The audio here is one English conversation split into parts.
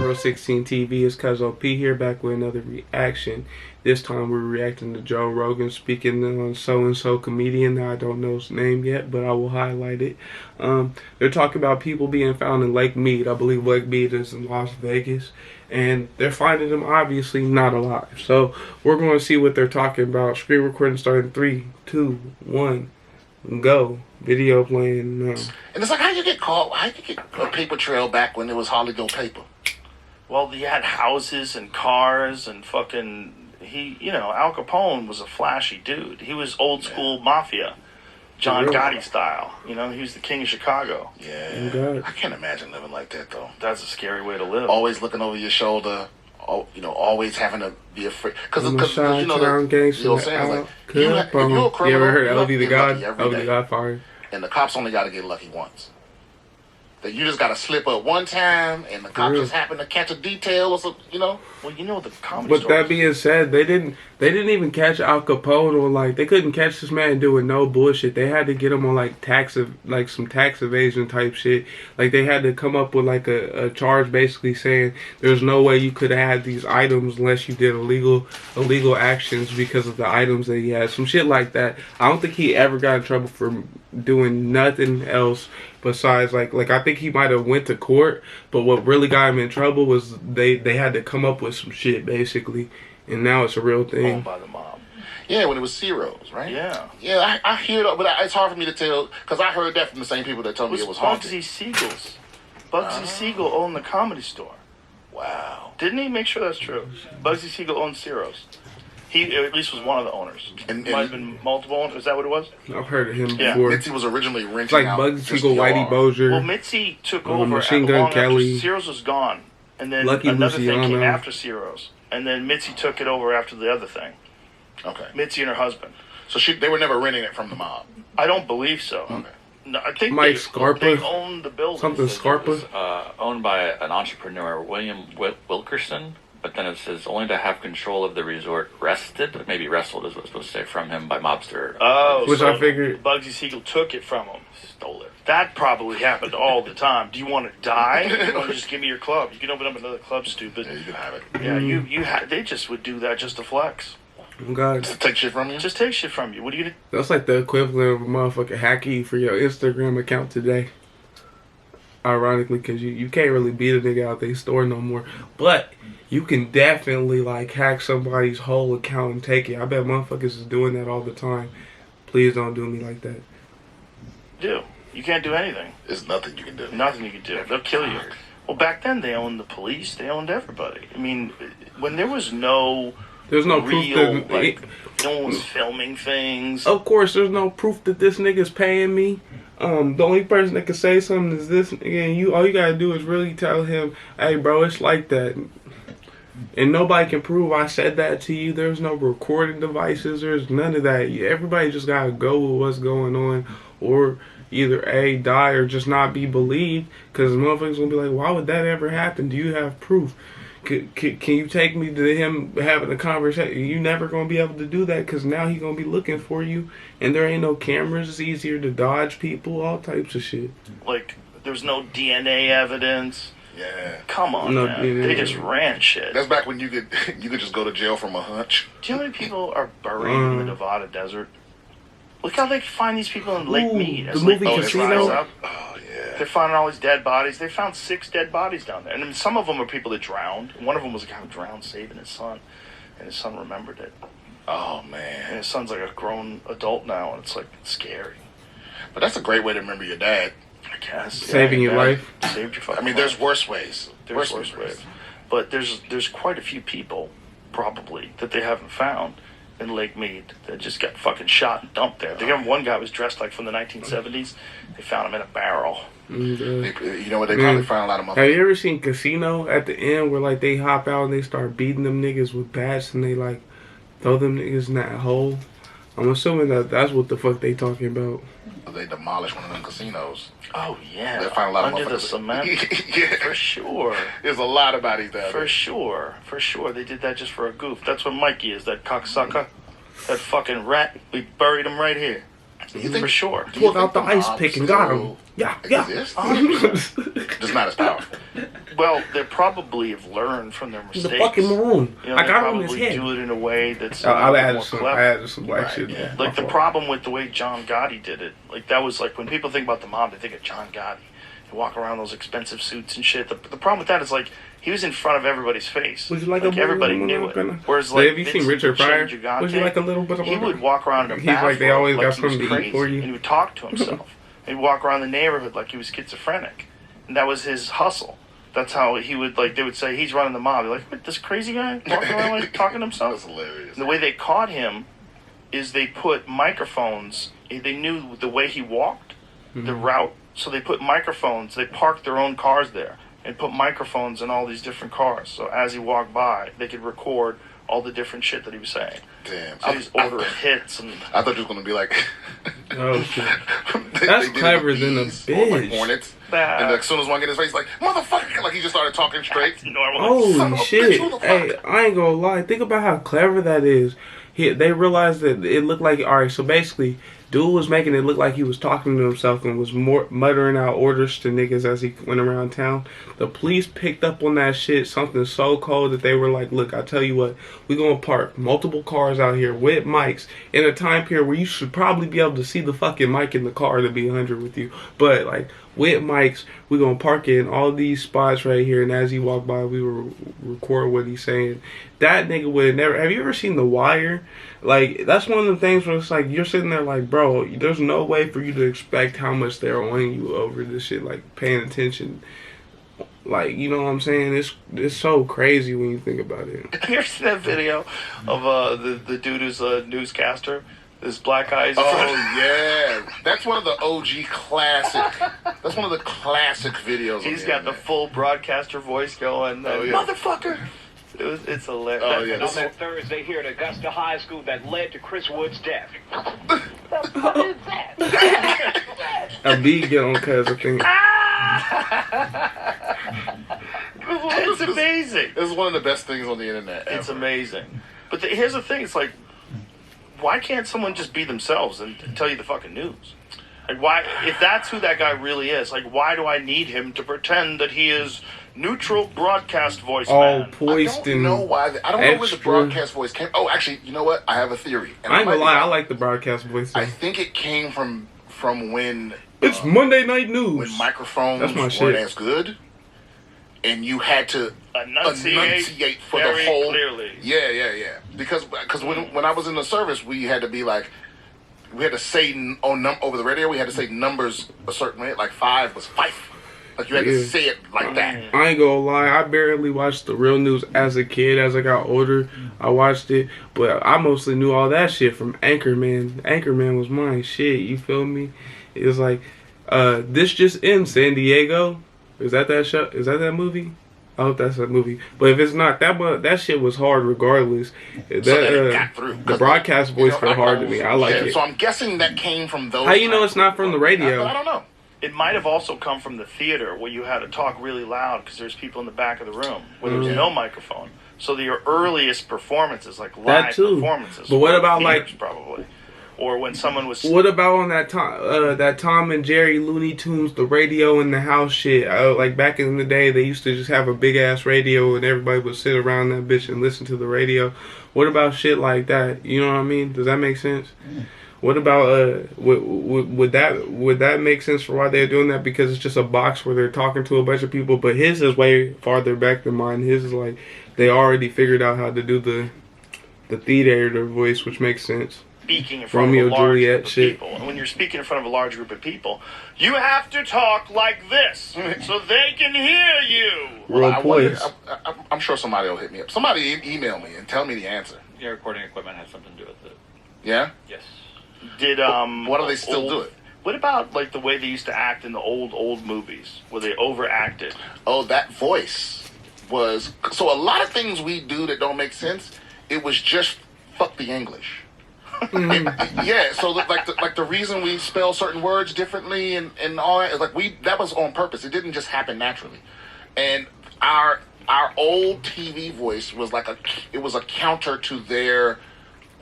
World 16 TV. It's Cuzzo P here, back with another reaction. This time we're reacting to Joe Rogan speaking on so-and-so comedian. I don't know his name yet, but I will highlight it. They're talking about people being found in Lake Mead. I believe Lake Mead is in Las Vegas. And they're finding them obviously not alive. So we're going to see what they're talking about. Screen recording starting 3, 2, 1, go. Video playing now. And it's like, how you get caught? How you get a paper trail back when there was hardly no paper? Well, he had houses and cars and fucking... Al Capone was a flashy dude. He was old school mafia. John Gotti style. He was the king of Chicago. Yeah. I can't imagine living like that, though. That's a scary way to live. Always looking over your shoulder. Always having to be afraid. Because you know what I'm saying? Like, if you're a criminal, you ever heard of LD the God? LD the Godfather. And the cops only got to get lucky once. That you just got to slip up one time, and the cops just happen to catch a detail or something, Well, the comedy With that being said, they didn't even catch Al Capone, or they couldn't catch this man doing no bullshit. They had to get him on some tax evasion type shit. They had to come up with a charge basically saying there's no way you could have had these items unless you did illegal actions because of the items that he had. Some shit like that. I don't think he ever got in trouble for doing nothing else besides I think he might have went to court, but what really got him in trouble was they had to come up with some shit basically, and now it's a real thing. Owned by the mob. Yeah, when it was Ciro's, right? Yeah. Yeah, I hear it, but it's hard for me to tell because I heard that from the same people that told me it was haunted. Bugsy Siegel's. Bugsy Siegel owned the Comedy Store. Wow. Didn't he? Make sure that's true. Bugsy Siegel owned Ciro's. He at least was one of the owners. And might have been multiple owners. Is that what it was? I've heard of him before. Mitzi was originally renting out. Bugsy Siegel, Whitey Bozier. Well, Mitzi took over Machine Gun Kelly. After Ciro's was gone, and then Lucky another Luciano. thing came after Ciro's, and then Mitzi took it over after the other thing. Okay. Mitzi and her husband. So they were never renting it from the mob. I don't believe so. Okay. No, I think Mike they Scarpa owned the building. Something Scarpa. It was, owned by an entrepreneur, William Wilkerson. But then it says only to have control of the resort wrested, maybe wrestled is what it's supposed to say, from him by mobster. Oh, which so I figured Bugsy Siegel took it from him, stole it. That probably happened all the time. Do you want to die? Or you want to just give me your club? You can open up another club, stupid. Yeah, you can have it. Yeah, they just would do that just to flex. Oh God. Just to take shit from you? Just take shit from you. What are you gonna? That's like the equivalent of a motherfucking hacking for your Instagram account today. Ironically, because you can't really beat a nigga out their store no more. But you can definitely hack somebody's whole account and take it. I bet motherfuckers is doing that all the time. Please don't do me like that. You can't do anything. There's nothing you can do. Nothing you can do. They'll kill you. Well, back then they owned the police. They owned everybody. I mean, when there was there's no real, proof that no one was filming things. Of course, there's no proof that this nigga's paying me. The only person that can say something is this nigga, and all you gotta do is really tell him, hey bro, it's like that. And nobody can prove I said that to you. There's no recording devices. There's none of that. Everybody just gotta go with what's going on, or either A, die or just not be believed. Because motherfuckers gonna be like, why would that ever happen? Do you have proof? Can you take me to him having a conversation? You never gonna be able to do that because now he gonna be looking for you, and there ain't no cameras. It's easier to dodge people. All types of shit. There's no DNA evidence. Yeah. Come on, man. They just ran shit. That's back when you could just go to jail from a hunch. Do you know how many people are buried in the Nevada desert? Look how they find these people in Lake Mead. The movie Casino. Oh yeah. They're finding all these dead bodies. They found 6 dead bodies down there, and some of them are people that drowned. One of them was a guy who drowned, saving his son, and his son remembered it. Oh man. And his son's like a grown adult now, and it's scary. But that's a great way to remember your dad. I guess saving your life. Saved your fucking life. There's worse ways. There's worse ways. But there's quite a few people probably that they haven't found in Lake Mead that just got fucking shot and dumped there. They got one guy was dressed like from the 1970s. They found him in a barrel. You know what? They probably found a lot of motherfuckers. Have you ever seen Casino at the end where they hop out and they start beating them niggas with bats and they throw them niggas in that hole? I'm assuming that's what the fuck they talking about. They demolished one of them casinos. Oh yeah, they find a lot under of the cement. Yeah, for sure. There's a lot of bodies there. For sure. They did that just for a goof. That's what Mikey is. That cocksucker, that fucking rat. We buried him right here. You think for sure. Pulled out the ice pick and got him. Yeah. Exist? Just not as powerful. Well, they probably have learned from their mistakes. The fucking maroon. You know, I they got on his probably head. do it in a way that's I more added clever. some black shit. Yeah. Like the problem with the way John Gotti did it, like that was like when people think about the mob, they think of John Gotti. He walk around those expensive suits and shit. The problem with that is like he was in front of everybody's face. Was you like everybody knew it. Whereas like have you seen Richard Pryor? Was he like a little bit of he would walk around in a He's bathrobe like they always got he was something to eat crazy, for you. and he would talk to himself. He'd walk around the neighborhood like he was schizophrenic, and that was his hustle. That's how he would like. They would say he's running the mob. They're like, what, this crazy guy walking around like talking to himself. That's hilarious. And the way they caught him is they put microphones. They knew the way he walked, the route. So they put microphones. They parked their own cars there and put microphones in all these different cars. So as he walked by, they could record all the different shit that he was saying. Damn. So he's ordering hits and. I thought you was gonna be like. Oh shit. they That's did it clever with than a bees or, like bitch. hornets. Nah. And as soon as one get his face, like motherfucker, like he just started talking straight. Normal. Son of Holy a shit! bitch, who the fuck? Hey, I ain't gonna lie. Think about how clever that is. They realized that it looked like alright. So basically, dude was making it look like he was talking to himself and was muttering out orders to niggas as he went around town. The police picked up on that shit, something so cold that they were like, "Look, I tell you what, we gonna park multiple cars out here with mics in a time period where you should probably be able to see the fucking mic in the car to be 100 with you, but like." With mics, we're gonna park it in all these spots right here, and as he walk by, we will record what he's saying. That nigga would never. Have you ever seen The Wire? Like, that's one of the things where it's like you're sitting there like, bro, there's no way for you to expect how much they're on you over this shit, like paying attention. Like, you know what I'm saying? It's so crazy when you think about it. Have you ever seen that video of the dude who's a newscaster? His black eyes. Oh yeah, that's one of the OG classic. That's one of the classic videos. He's got the full broadcaster voice going. Oh, yeah. Motherfucker! It's hilarious. Oh yeah, On this that Thursday here at Augusta High School that led to Chris Wood's death. The fuck is that? A beat get on cuz I think. It's amazing. This is one of the best things on the internet. It's ever. amazing. But here's the thing. It's like, why can't someone just be themselves and tell you the fucking news? Like, why, if that's who that guy really is, like, why do I need him to pretend that he is neutral broadcast voice All man? poised I don't and know why. I don't know where the extra. broadcast voice came. Oh, actually, you know what? I have a theory. And I ain't might gonna be lie, I wrong. like the broadcast voice. I think it came from when It's Monday Night News. when microphones That's my weren't shit. as good, and you had to Enunciate for the very whole. clearly. Yeah. Because when I was in the service, we had to be like, we had to say over the radio. We had to say numbers a certain way. Like 5 was fife. Like you had to Yeah. say it like that. I ain't gonna lie, I barely watched the real news as a kid. As I got older, I watched it, but I mostly knew all that shit from Anchorman. Anchorman was my shit, you feel me? It was like, this just in San Diego. Is that show? Is that movie? I hope that's that movie. But if it's not, that shit was hard regardless. So that it got through. The broadcast voice felt hard to me. I like it. So I'm guessing that came from those. How you know it's not from the radio? I don't know. It might have also come from the theater where you had to talk really loud because there's people in the back of the room where there was no microphone. So your earliest performances, like That live too. performances, But what were about, theaters, like- probably, or when someone was What about on that Tom and Jerry Looney Tunes, the radio in the house shit? Like back in the day, they used to just have a big ass radio and everybody would sit around that bitch and listen to the radio. What about shit like that? You know what I mean? Does that make sense? What about would that make sense for why they're doing that? Because it's just a box where they're talking to a bunch of people, but his is way farther back than mine. His is like they already figured out how to do the theater voice, which makes sense. speaking in front Romeo of a large Juliet group of shit. people. And when you're speaking in front of a large group of people, you have to talk like this so they can hear you. Real I wonder, voice. I'm sure somebody will hit me up. Somebody email me and tell me the answer. Your recording equipment has something to do with it. Yeah. Yes. Did Why do they still do it? What about like the way they used to act in the old movies where they overacted? Oh, that voice was so. A lot of things we do that don't make sense. It was just fuck the English. Yeah, so like the reason we spell certain words differently and all that is like that was on purpose. It didn't just happen naturally. And our old TV voice was like it was a counter to their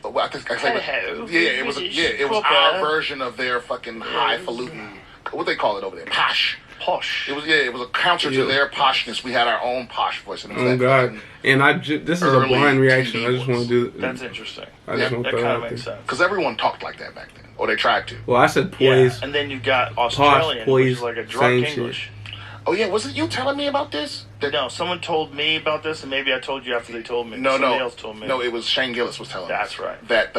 Well, I think I said, Hello, it was proper. our version of their fucking highfalutin. What they call it over there, posh. Posh. It was a counter to their poshness. We had our own posh voice. And it was Oh that God! fucking- And this is a early blind reaction. TV I just want to do. That's interesting. I just want That to throw kind it of out makes there. sense. Because everyone talked like that back then, or they tried to. Well, I said Yeah, poise. and then you got Australian, which is poise, like a drunk same shit. English. Oh yeah, was it you telling me about this? No, someone told me about this, and maybe I told you after they told me. No, Somebody else told me. No, it was Shane Gillis was telling That's us. right. That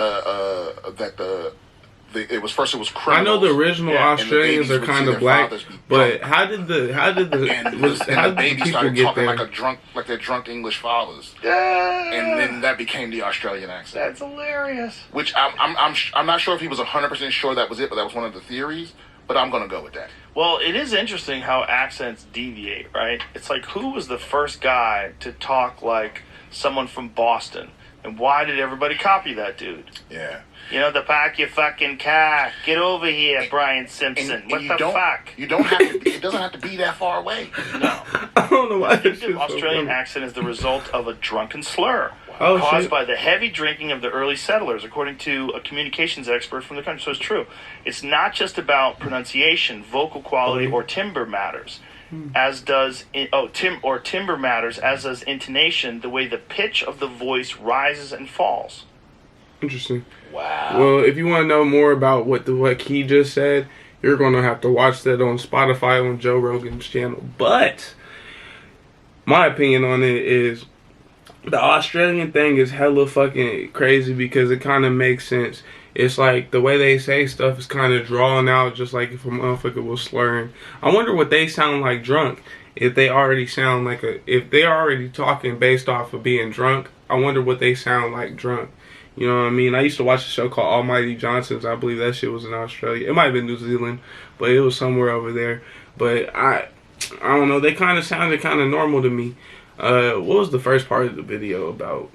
it was I criminals. know the original Yeah, and the Australians babies are would kind see of their black, fathers be but drunk. how did the and how the did the babies people started get talking there? like their drunk English fathers, and then that became the Australian accent. That's hilarious. Which I'm not sure if he was 100% sure that was it, but that was one of the theories. But I'm gonna go with that. Well, it is interesting how accents deviate, right? It's like, who was the first guy to talk like someone from Boston? And why did everybody copy that dude? Yeah. You know, the park your fucking car. Get over here, Brian Simpson. And What you the don't, fuck? You don't have to. It doesn't have to be that far away. No. I don't know why I this think shit's the Australian so funny. accent is the result of a drunken slur Oh, caused shit. by the heavy drinking of the early settlers, according to a communications expert from the country. So it's true. It's not just about pronunciation, vocal quality, or timbre matters, as does timbre matters, as does intonation, the way the pitch of the voice rises and falls. Interesting. Wow. Well, if you want to know more about what he just said, you're going to have to watch that on Spotify on Joe Rogan's channel. But my opinion on it is the Australian thing is hella fucking crazy because it kind of makes sense. It's like the way they say stuff is kind of drawn out, just like if a motherfucker was slurring. I wonder what they sound like drunk. If they already sound like if they're already talking based off of being drunk, I wonder what they sound like drunk. You know what I mean? I used to watch a show called Almighty Johnson's. I believe that shit was in Australia. It might have been New Zealand, but it was somewhere over there. But I don't know. They kind of sounded kind of normal to me. What was the first part of the video about?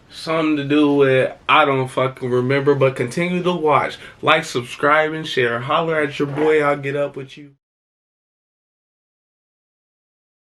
Something to do with, I don't fucking remember, but continue to watch. Like, subscribe, and share. Holler at your boy. I'll get up with you.